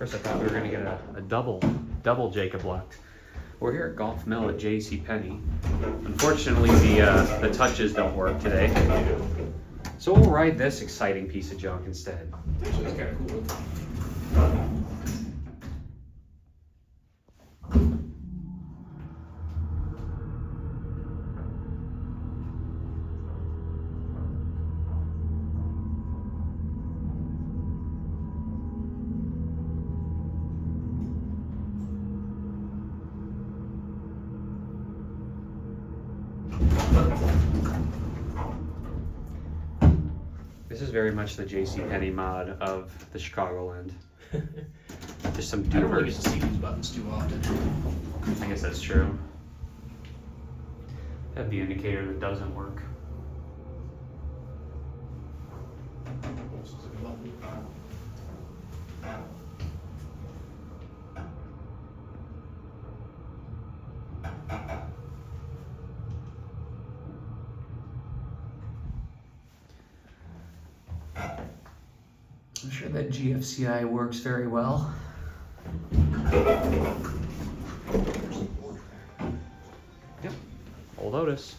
First I thought we were gonna get a double Jacob locked. We're here at Golf Mill at JC Penney. Unfortunately, the touches don't work today. So we'll ride this exciting piece of junk instead. Actually, it's kind of cool. This is very much the JC Penney mod of the Chicagoland. Just some I don't really get Dewhurst. to see these buttons too often. I guess that's true. That'd be an indicator that doesn't work. This is a good button. I'm sure that GFCI works very well. Yep, old Otis.